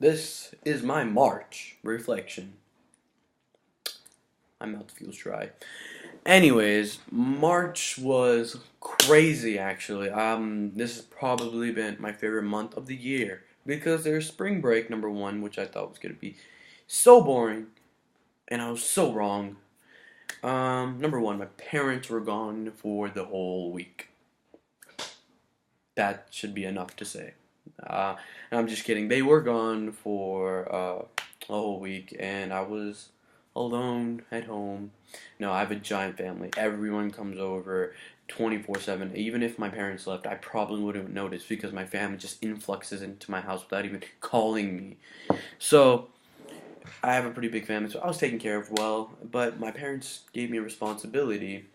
This is my March reflection. My mouth feels dry. Anyways, March was crazy actually. This has probably been my favorite month of the year because there's spring break number one, which I thought was gonna be so boring, and I was so wrong. Number one, my parents were gone for the whole week. That should be enough to say. Uh, and I'm just kidding. They were gone for a whole week, and I was alone at home. No, I have a giant family. Everyone comes over 24/7. Even if my parents left, I probably wouldn't notice because my family just influxes into my house without even calling me. So I have a pretty big family, so I was taken care of well. But my parents gave me a responsibility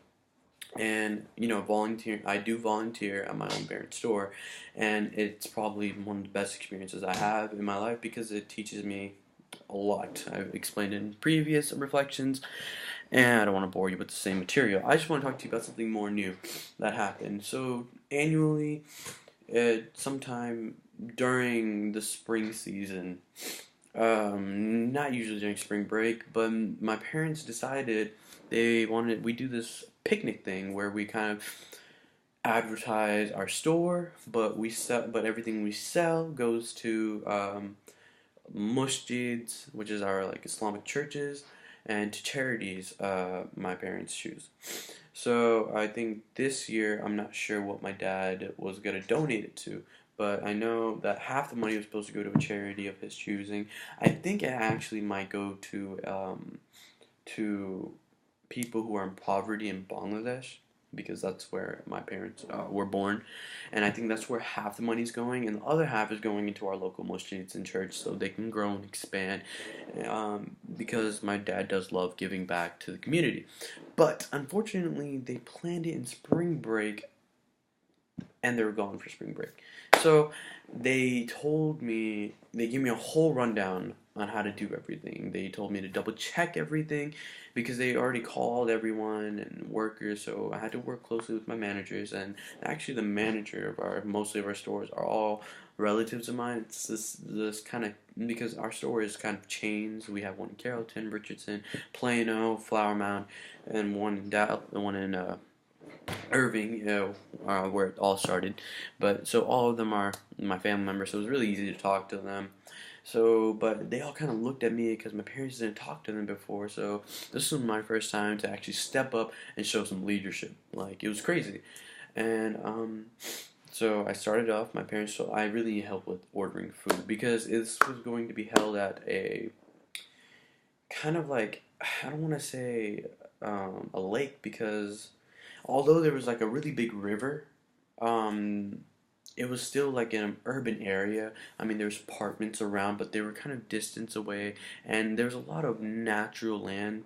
and volunteer. I do volunteer at my own parent store, and it's probably one of the best experiences I have in my life because it teaches me a lot. I've explained it in previous reflections, and I don't want to bore you with the same material. I just want to talk to you about something more new that happened. So annually, sometime during the spring season, not usually during spring break, but my parents decided we do this picnic thing where we kind of advertise our store, but everything we sell goes to musjids, which is our like Islamic churches, and to charities my parents choose. So I think this year I'm not sure what my dad was gonna donate it to, but I know that half the money was supposed to go to a charity of his choosing. I think it actually might go to people who are in poverty in Bangladesh because that's where my parents were born, and I think that's where half the money's going, and the other half is going into our local masjids and church so they can grow and expand. Because my dad does love giving back to the community, but unfortunately they planned it in spring break and they were gone for spring break. So they gave me a whole rundown on how to do everything. They told me to double check everything because they already called everyone and workers, so I had to work closely with my managers, and actually the manager of our mostly of our stores are all relatives of mine. It's this kind of because our store is kind of chains. We have one in Carrollton, Richardson, Plano, Flower Mound, and one in Irving, where it all started. But so all of them are my family members, so it was really easy to talk to them. So, but they all kind of looked at me because my parents didn't talk to them before. So this was my first time to actually step up and show some leadership. Like it was crazy, and so I started off. My parents, so I really helped with ordering food because this was going to be held at a kind of like I don't want to say a lake because although there was like a really big river, um, it was still like in an urban area. I mean, there's apartments around, but they were kind of distance away, and there's a lot of natural land,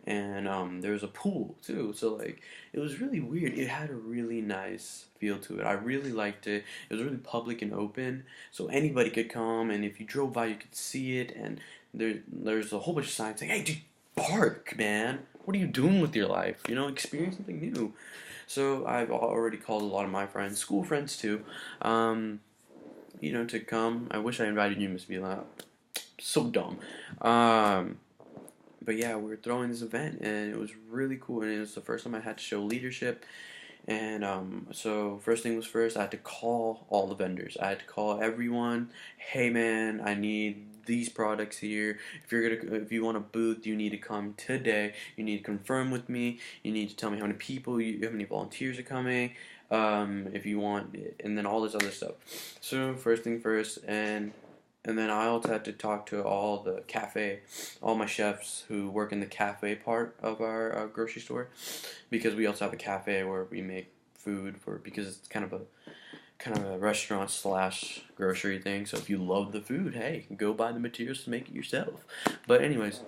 and there's a pool too. So like, it was really weird. It had a really nice feel to it. I really liked it. It was really public and open, so anybody could come, and if you drove by, you could see it. And there's a whole bunch of signs saying, "Hey, dude, park, man. What are you doing with your life? Experience something new." So I've already called a lot of my friends, school friends too, um, to come. I wish I invited you, Miss Vila. So dumb. Um, but yeah, we were throwing this event, and it was really cool. And it was the first time I had to show leadership. And so first thing was first, I had to call all the vendors. I had to call everyone. Hey man, I need these products here. If you want a booth, you need to come today. You need to confirm with me. You need to tell me how many volunteers are coming. If you want, and then all this other stuff. So first thing first, and then I also had to talk to all my chefs who work in the cafe part of our grocery store, because we also have a cafe where we make food because it's kind of a restaurant slash grocery thing. So if you love the food, hey, go buy the materials to make it yourself. But anyways,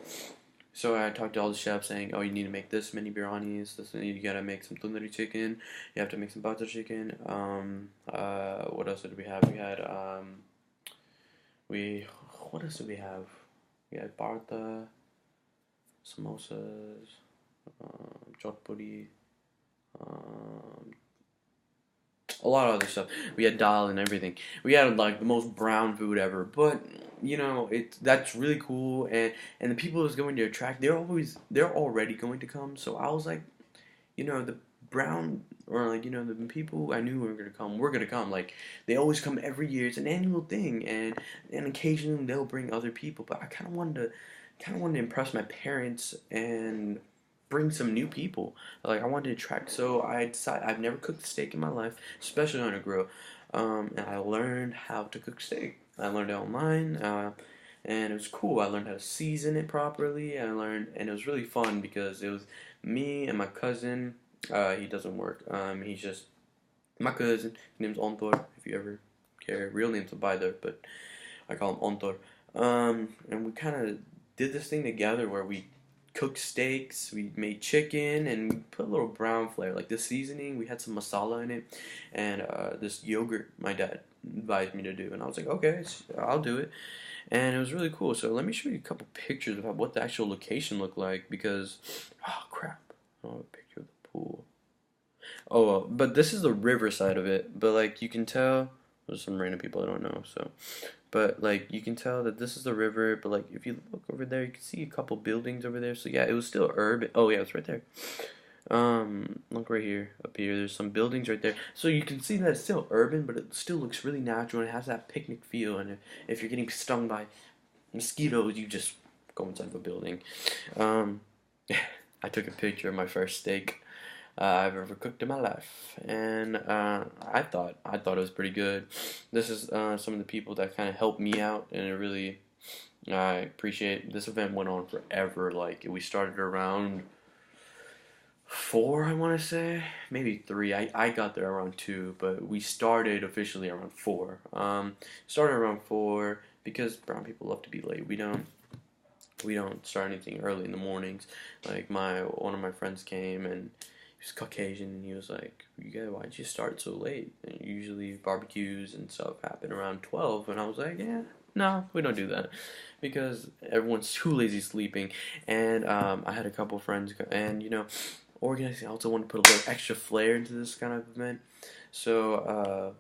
so I talked to all the chefs saying, oh, you need to make this many biryanis. You gotta make some tandoori chicken. You have to make some butter chicken. What else did we have? We what else did we have? We had bartha, samosas, chotpuri, um, a lot of other stuff. We had dal and everything. We had like the most brown food ever, but you know, that's really cool, and the people who's going to attract, they're already going to come. So I was like, you know, the brown or like, you know, the people I knew were gonna come. Like they always come every year. It's an annual thing, and occasionally they'll bring other people. But I kind of wanted to impress my parents and bring some new people. Like I wanted to attract. So I decided I've never cooked steak in my life, especially on a grill. And I learned how to cook steak. I learned it online. And it was cool. I learned how to season it properly. And it was really fun because it was me and my cousin. He doesn't work. He's just my cousin. His name's Ontor. If you ever care, real name's Abaidar, but I call him Ontor. And we kind of did this thing together where we cooked steaks, we made chicken, and we put a little brown flair. Like the seasoning, we had some masala in it, and this yogurt my dad advised me to do, and I was like, okay, I'll do it. And it was really cool. So let me show you a couple pictures of what the actual location looked like because, oh crap, oh, a picture of the pool. Oh, well, but this is the river side of it. But like you can tell, there's some random people I don't know. So, but like you can tell that this is the river. But like if you look over there, you can see a couple buildings over there. So yeah, it was still urban. Oh yeah, it's right there. Look right here, up here. There's some buildings right there. So you can see that it's still urban, but it still looks really natural and it has that picnic feel. And if you're getting stung by mosquitoes, you just go inside of a building. Um, I took a picture of my first steak I've ever cooked in my life, and I thought it was pretty good. This is some of the people that kind of helped me out, and it really I appreciate. This event went on forever. Like we started around 4, I want to say, maybe 3. I got there around 2, but we started officially around 4. Started around 4 because brown people love to be late. We don't start anything early in the mornings. Like one of my friends came and he was Caucasian and he was like, "You guys, why'd you start so late? And usually barbecues and stuff happen around 12." And I was like, "Yeah, no, we don't do that because everyone's too lazy sleeping." And I had a couple friends and organizing. I also want to put a little extra flair into this kind of event. So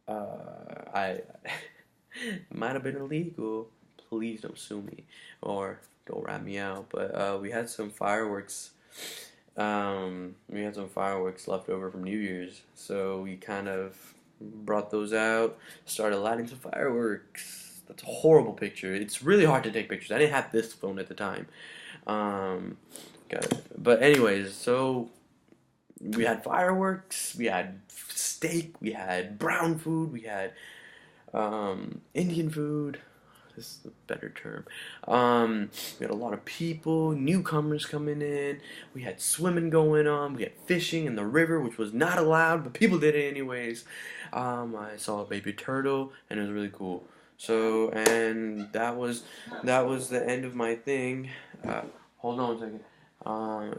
I it might have been illegal. Please don't sue me or don't rat me out. But we had some fireworks. We had some fireworks left over from New Year's, so we kind of brought those out. Started lighting some fireworks. That's a horrible picture. It's really hard to take pictures. I didn't have this phone at the time. Um, Got it. But anyways, so we had fireworks, we had steak, we had brown food, we had Indian food. This is a better term. We had a lot of people, newcomers coming in. We had swimming going on. We had fishing in the river, which was not allowed, but people did it anyways. I saw a baby turtle, and it was really cool. So, and that was the end of my thing. Hold on a second.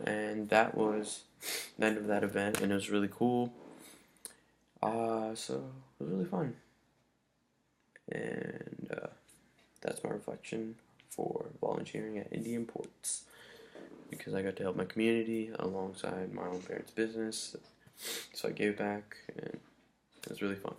And that was the end of that event, and it was really cool. So it was really fun, and that's my reflection for volunteering at Indian Ports because I got to help my community alongside my own parents' business. So I gave back, and it was really fun.